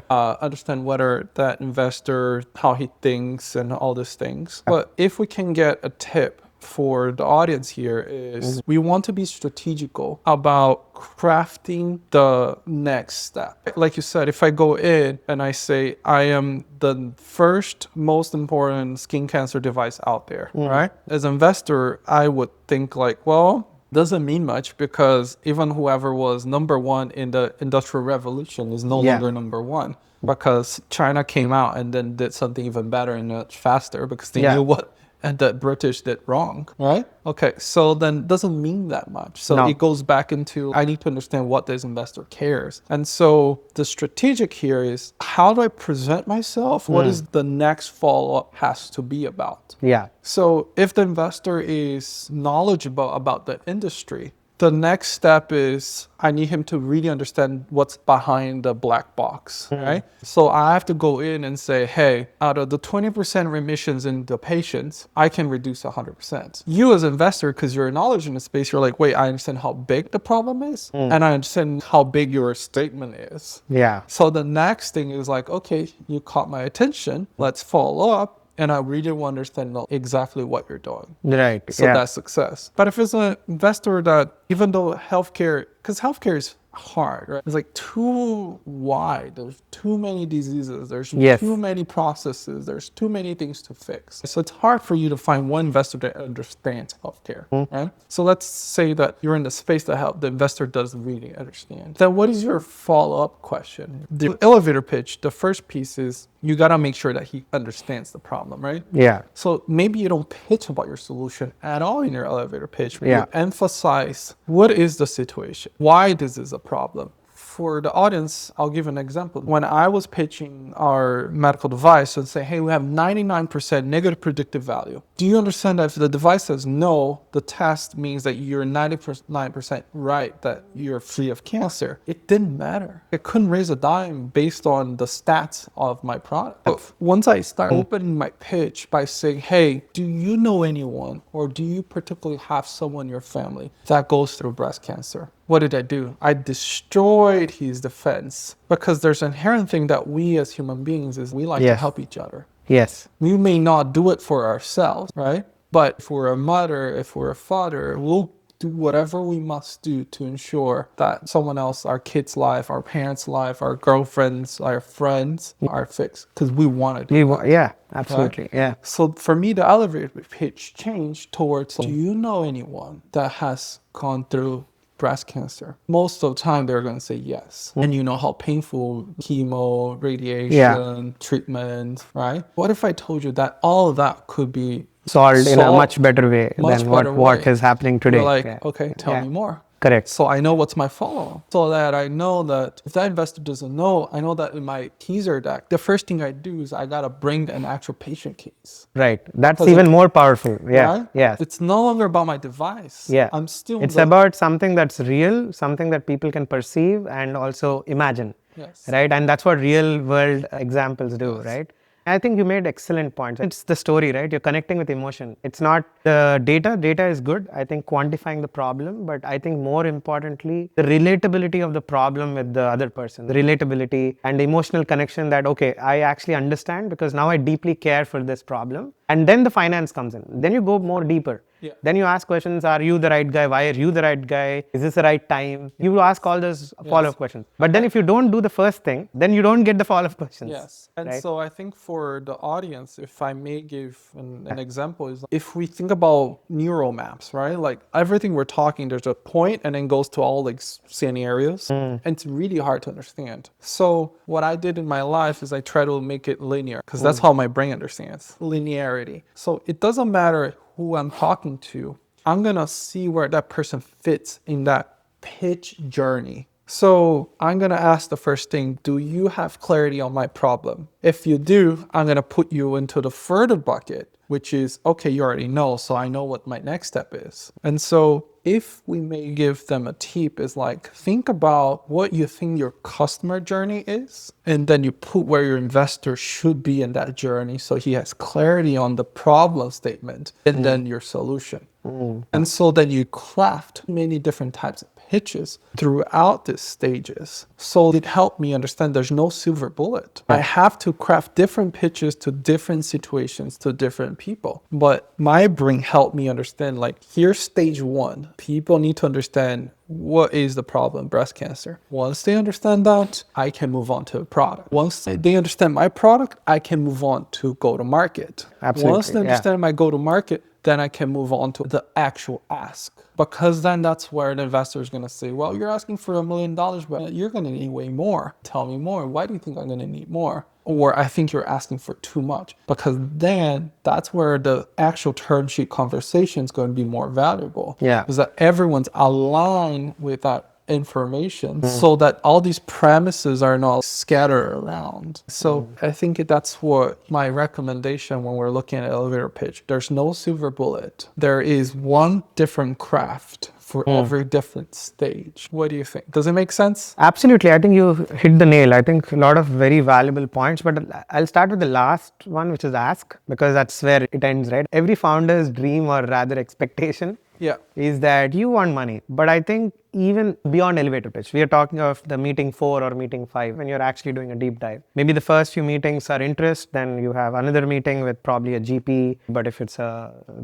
understand whether that investor, how he thinks and all these things. But if we can get a tip for the audience here is we want to be strategical about crafting the next step. Like you said, if I go in and I say I am the first most important skin cancer device out there, right? As an investor, I would think like, well, doesn't mean much, because even whoever was number one in the Industrial Revolution is no longer number one, because China came out and then did something even better and much faster, because they knew what and the British did wrong, right? Okay, so then doesn't mean that much. So it goes back into, I need to understand what this investor cares. And so the strategic here is, how do I present myself? What is the next follow-up has to be about? Yeah. So if the investor is knowledgeable about the industry, The next step is I need him to really understand what's behind the black box, right? So I have to go in and say, hey, out of the 20% remissions in the patients, I can reduce 100%. You as an investor, because you're knowledge in the space, you're like, wait, I understand how big the problem is, and I understand how big your statement is. Yeah. So the next thing is like, okay, you caught my attention. Let's follow up. And I really want to understand exactly what you're doing. Right. So that's success. But if it's an investor that, even though healthcare, because healthcare is hard, right? It's like too wide. There's too many diseases. There's too many processes. There's too many things to fix. So it's hard for you to find one investor that understands healthcare, right? So let's say that you're in the space that the investor doesn't really understand. Then what is your follow-up question? The elevator pitch, the first piece is you got to make sure that he understands the problem, right? Yeah. So maybe you don't pitch about your solution at all in your elevator pitch. Yeah. You emphasize what is the situation? Why this is a problem? For the audience, I'll give an example. When I was pitching our medical device and say, hey, we have 99% negative predictive value. Do you understand that if the device says no, the test means that you're 99% right, that you're free of cancer? It didn't matter. It couldn't raise a dime based on the stats of my product. But once I start opening my pitch by saying, hey, do you know anyone or do you particularly have someone in your family that goes through breast cancer? What did I do? I destroyed his defense, because there's an inherent thing that we as human beings is we like to help each other. Yes. We may not do it for ourselves, right? But if we're a mother, if we're a father, we'll do whatever we must do to ensure that someone else, our kid's life, our parents' life, our girlfriends, our friends are fixed, because we want to do that. Yeah, absolutely. Right? Yeah. So for me, the elevator pitch changed towards, do you know anyone that has gone through breast cancer? Most of the time they're going to say yes. And you know how painful chemo, radiation, treatment, right? What if I told you that all of that could be solved in a much better way than what is happening today? You're like, okay, tell me more. Correct. So I know what's my follow-up. So that I know that if that investor doesn't know, I know that in my teaser deck, the first thing I do is I got to bring an actual patient case. Right. That's even more powerful. Yeah. Right? Yeah. It's no longer about my device. Yeah. I'm still. It's about something that's real, something that people can perceive and also imagine. Yes. Right. And that's what real world examples do. Right. I think you made excellent points. It's the story, right? You're connecting with emotion. It's not the data. Data is good. I think quantifying the problem, but I think more importantly, the relatability of the problem with the other person, the relatability and the emotional connection that, okay, I actually understand because now I deeply care for this problem. And then the finance comes in. Then you go more deeper. Yeah. Then you ask questions, are you the right guy? Why are you the right guy? Is this the right time? You ask all those follow-up questions. But then if you don't do the first thing, then you don't get the follow-up questions. Yes. And so I think for the audience, if I may give an example, is if we think about neural maps, right? Like everything we're talking, there's a point and then goes to all like scenarios. And it's really hard to understand. So what I did in my life is I try to make it linear, because that's how my brain understands linearity. So it doesn't matter who I'm talking to, I'm going to see where that person fits in that pitch journey. So I'm going to ask the first thing, do you have clarity on my problem? If you do, I'm going to put you into the further bucket, which is, okay, you already know, so I know what my next step is. And so if we may give them a tip, is like, think about what you think your customer journey is, and then you put where your investor should be in that journey so he has clarity on the problem statement and then your solution. And so then you craft many different types of pitches throughout these stages. So it helped me understand there's no silver bullet. I have to craft different pitches to different situations, to different people. But my brain helped me understand, like, here's stage one. People need to understand what is the problem, breast cancer. Once they understand that, I can move on to a product. Once they understand my product, I can move on to go to market. Absolutely. Once they understand my go to market, then I can move on to the actual ask. Because then that's where the investor is going to say, well, you're asking for $1 million, but you're going to need way more. Tell me more. Why do you think I'm going to need more? Or I think you're asking for too much. Because then that's where the actual term sheet conversation is going to be more valuable. Yeah. Because that everyone's aligned with that information so that all these premises are not scattered around. So I think that's what my recommendation when we're looking at elevator pitch. There's no silver bullet. There is one different craft for every different stage. What do you think? Does it make sense? Absolutely. I think you hit the nail. I think a lot of very valuable points, but I'll start with the last one, which is ask, because that's where it ends, right? Every founder's dream, or rather expectation, Yeah. is that you want money. But I think even beyond elevator pitch, we are talking of the meeting 4 or meeting 5 when you're actually doing a deep dive. Maybe the first few meetings are interest, then you have another meeting with probably a GP. But if it's a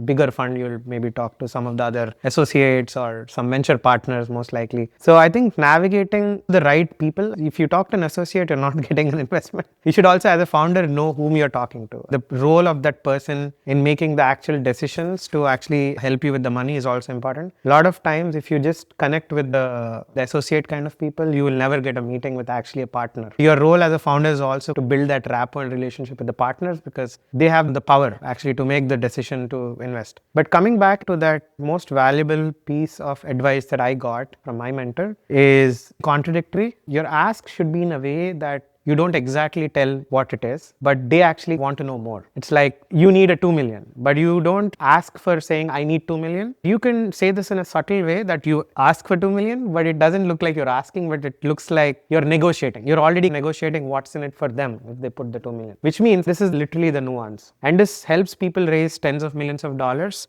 bigger fund, you'll maybe talk to some of the other associates or some venture partners, most likely. So I think navigating the right people, if you talk to an associate, you're not getting an investment. You should also, as a founder, know whom you're talking to. The role of that person in making the actual decisions to actually help you with the money is also important. A lot of times, if you just connect with the associate kind of people, you will never get a meeting with actually a partner. Your role as a founder is also to build that rapport and relationship with the partners, because they have the power actually to make the decision to invest. But coming back to that most valuable piece of advice that I got from my mentor is contradictory. Your ask should be in a way that you don't exactly tell what it is, but they actually want to know more. It's like you need a 2 million, but you don't ask for saying, I need 2 million. You can say this in a subtle way that you ask for 2 million, but it doesn't look like you're asking, but it looks like you're negotiating. You're already negotiating what's in it for them if they put the 2 million, which means this is literally the nuance. And this helps people raise tens of millions of dollars.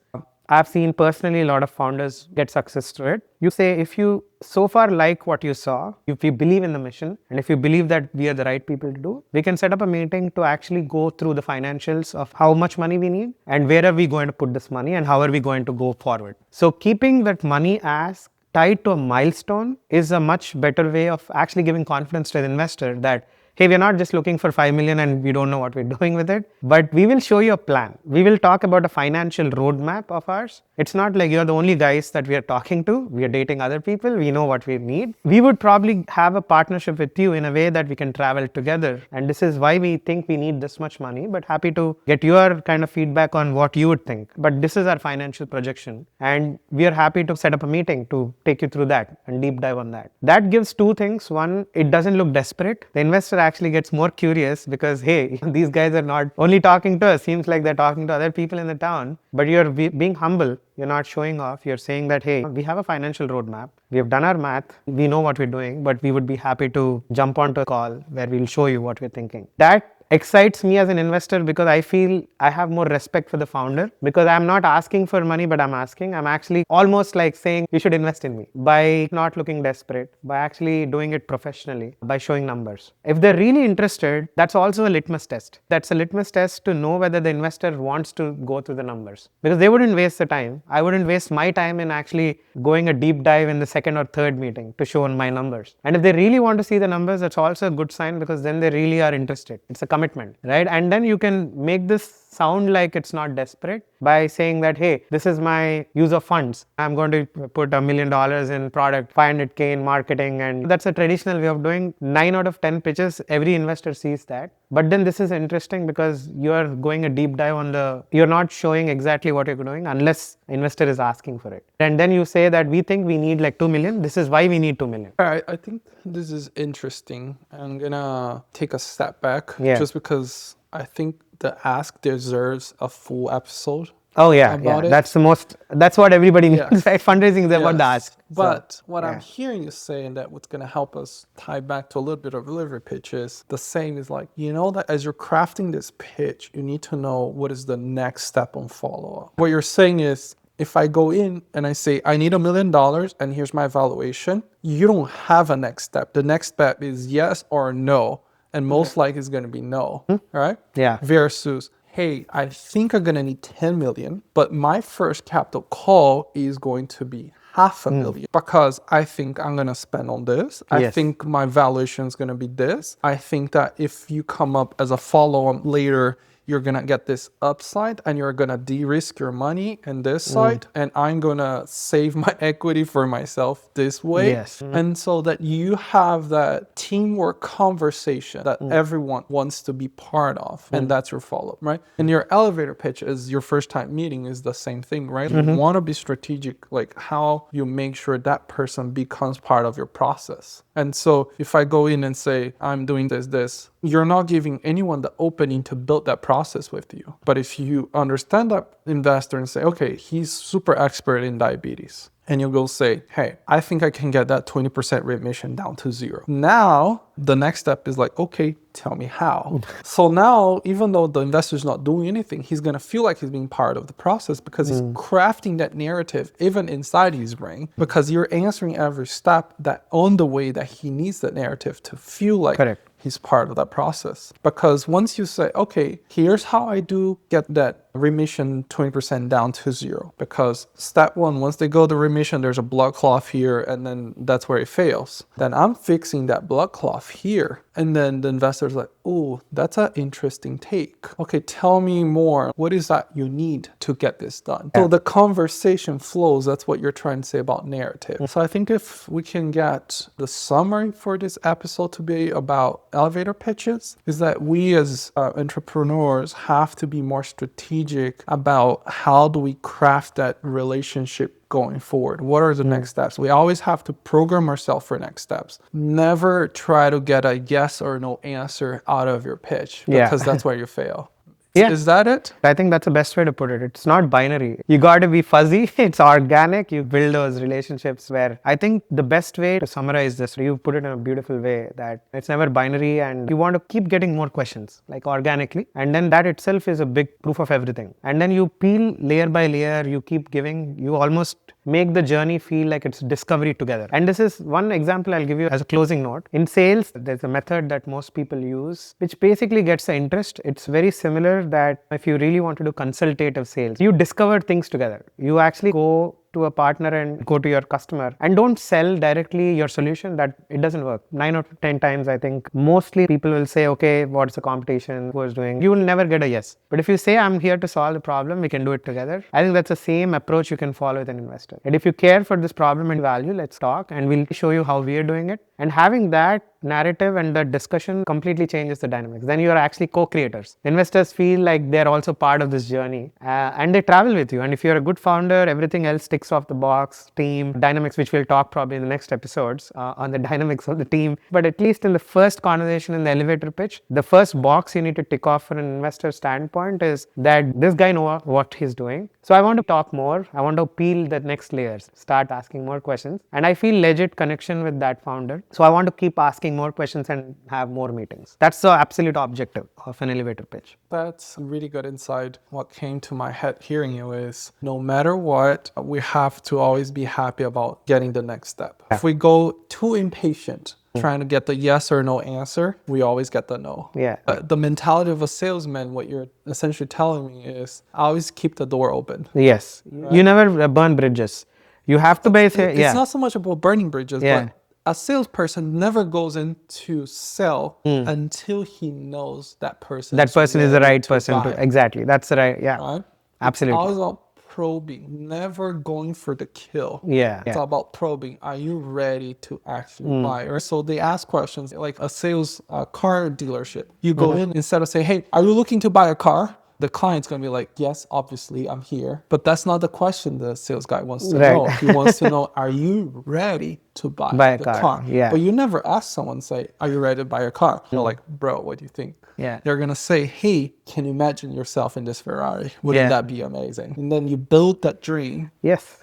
I've seen personally a lot of founders get success through it. You say, if you so far like what you saw, if you believe in the mission, and if you believe that we are the right people to do, we can set up a meeting to actually go through the financials of how much money we need and where are we going to put this money and how are we going to go forward. So keeping that money ask tied to a milestone is a much better way of actually giving confidence to the investor that, hey, we're not just looking for 5 million and we don't know what we're doing with it, but we will show you a plan. We will talk about a financial roadmap of ours. It's not like you're the only guys that we are talking to. We are dating other people. We know what we need. We would probably have a partnership with you in a way that we can travel together. And this is why we think we need this much money, but happy to get your kind of feedback on what you would think. But this is our financial projection. And we are happy to set up a meeting to take you through that and deep dive on that. That gives two things. One, it doesn't look desperate. The investor actually gets more curious because, hey, these guys are not only talking to us, seems like they're talking to other people in the town, but you're being humble. You're not showing off. You're saying that, hey, we have a financial roadmap. We have done our math. We know what we're doing, but we would be happy to jump onto a call where we'll show you what we're thinking. That excites me as an investor because I feel I have more respect for the founder because I'm not asking for money, but I'm actually almost like saying you should invest in me by not looking desperate, by actually doing it professionally, by showing numbers. If they're really interested, that's also a litmus test. That's a litmus test to know whether the investor wants to go through the numbers because they wouldn't waste the time. I wouldn't waste my time in actually going a deep dive in the second or third meeting to show my numbers. And if they really want to see the numbers, that's also a good sign because then they really are interested. It's a commitment, right? And then you can make this sound like it's not desperate by saying that, hey, this is my use of funds. I'm going to put $1 million in product, 500K in marketing. And that's a traditional way of doing 9 out of 10 pitches. Every investor sees that. But then this is interesting because you're going a deep dive you're not showing exactly what you're doing unless investor is asking for it. And then you say that we think we need like 2 million. This is why we need 2 million. I think this is interesting. I'm going to take a step back just because I think the ask deserves a full episode. Oh yeah, that's what everybody needs, right? Fundraising is about the ask. But what I'm hearing you saying that what's going to help us tie back to a little bit of delivery pitch is the same is like, you know that as you're crafting this pitch, you need to know what is the next step on follow-up. What you're saying is, if I go in and I say, I need $1 million and here's my valuation, you don't have a next step. The next step is yes or no. And most likely it's going to be no, right? Yeah. Versus, hey, I think I'm going to need 10 million, but my first capital call is going to be $500,000 because I think I'm going to spend on this. I think my valuation is going to be this. I think that if you come up as a follow-up later, you're going to get this upside and you're going to de-risk your money in this side. And I'm going to save my equity for myself this way. And so that you have that teamwork conversation that everyone wants to be part of. And that's your follow-up, right? And your elevator pitch is your first time meeting is the same thing, right? You want to be strategic, like how you make sure that person becomes part of your process. And so if I go in and say, I'm doing this, you're not giving anyone the opening to build that process with you. But if you understand that investor and say, okay, he's super expert in diabetes and you go say, hey, I think I can get that 20% remission down to 0. Now, the next step is like, okay, tell me how. So now, even though the investor's not doing anything, he's going to feel like he's being part of the process because he's crafting that narrative even inside his brain, because you're answering every step that on the way that he needs that narrative to feel like Correct. he's part of that process. Because once you say, okay, here's how I do get that remission 20% down to 0. Because step 1, once they go to remission, there's a blood clot here, and then that's where it fails. Then I'm fixing that blood clot here. And then the investor's like, oh, that's an interesting take. Okay, tell me more. What is that you need to get this done? So the conversation flows. That's what you're trying to say about narrative. So I think if we can get the summary for this episode to be about elevator pitches, is that we as entrepreneurs have to be more strategic about how do we craft that relationship going forward. What are the next steps? We always have to program ourselves for next steps. Never try to get a yes or no answer out of your pitch, because that's where you fail. Yeah. Is that it? I think that's the best way to put it. It's not binary. You got to be fuzzy. It's organic. You build those relationships where I think the best way to summarize this, you put it in a beautiful way, that it's never binary and you want to keep getting more questions, like organically. And then that itself is a big proof of everything. And then you peel layer by layer, you keep giving, you almost make the journey feel like it's discovery together. And this is one example I'll give you as a closing note. In sales, there's a method that most people use, which basically gets the interest. It's very similar that if you really want to do consultative sales, you discover things together. You actually go to a partner and go to your customer and don't sell directly your solution. That it doesn't work. 9 out of 10 times, I think mostly people will say, okay, what's the competition, who is doing? You will never get a yes. But if you say, I'm here to solve the problem, we can do it together. I think that's the same approach you can follow with an investor. And if you care for this problem and value, let's talk and we'll show you how we are doing it. And having that narrative and the discussion completely changes the dynamics. Then you are actually co-creators. Investors feel like they're also part of this journey and they travel with you. And if you're a good founder, everything else ticks off the box, team, dynamics, which we'll talk probably in the next episodes on the dynamics of the team. But at least in the first conversation in the elevator pitch, the first box you need to tick off from an investor standpoint is that this guy knows what he's doing. So I want to talk more. I want to peel the next layers, start asking more questions. And I feel legit connection with that founder. So I want to keep asking more questions and have more meetings. That's the absolute objective of an elevator pitch. That's really good insight. What came to my head hearing you is no matter what, we have to always be happy about getting the next step. If we go too impatient, trying to get the yes or no answer, we always get the no. Yeah. The mentality of a salesman, what you're essentially telling me is always keep the door open. Yes. Right? You never burn bridges. You have to basically, it's not so much about burning bridges, but a salesperson never goes in to sell until he knows that person. That person is the right person to, exactly. That's the right, right? Absolutely. It's always about probing, never going for the kill. It's all about probing. Are you ready to actually buy? Or so they ask questions like a sales car dealership. You go in, instead of saying, hey, are you looking to buy a car? The client's going to be like, yes, obviously, I'm here. But that's not the question the sales guy wants to know. He wants to know, are you ready to buy the car? But you never ask someone, say, are you ready to buy a car? You're like, bro, what do you think? They're going to say, hey, can you imagine yourself in this Ferrari? Wouldn't that be amazing? And then you build that dream.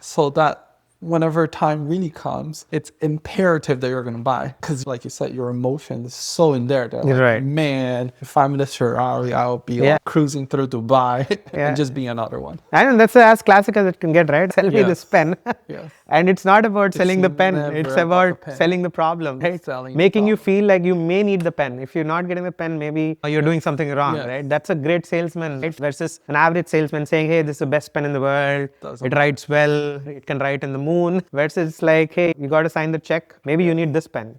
So that whenever time really comes, it's imperative that you're going to buy. Because like you said, your emotion is so in there. That like, man, if I'm in this Ferrari, I'll be like cruising through Dubai and just be another one. And that's as classic as it can get, right? Sell me this pen. And it's not about selling the pen. It's about selling the problem, right? Making you feel like you may need the pen. If you're not getting the pen, maybe you're doing something wrong, right? That's a great salesman, right? Versus an average salesman saying, hey, this is the best pen in the world. It writes well. It can write in the moon. Versus it's like, hey, you got to sign the check. Maybe you need this pen.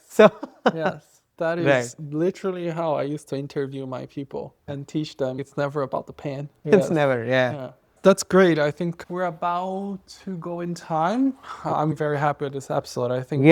So that is literally how I used to interview my people and teach them. It's never about the pen. It's never, That's great. I think we're about to go in time. I'm very happy with this episode. I think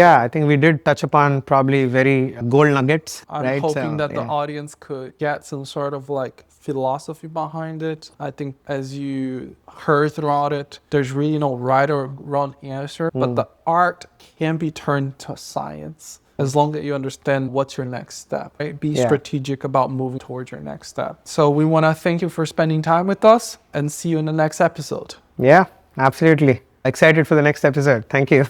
we did touch upon probably very gold nuggets. I'm hoping that the audience could get some sort of like philosophy behind it. I think as you heard throughout it, there's really no right or wrong answer, but the art can be turned to science. As long as you understand what's your next step, right? Be strategic about moving towards your next step. So we want to thank you for spending time with us and see you in the next episode. Yeah, absolutely. Excited for the next episode. Thank you.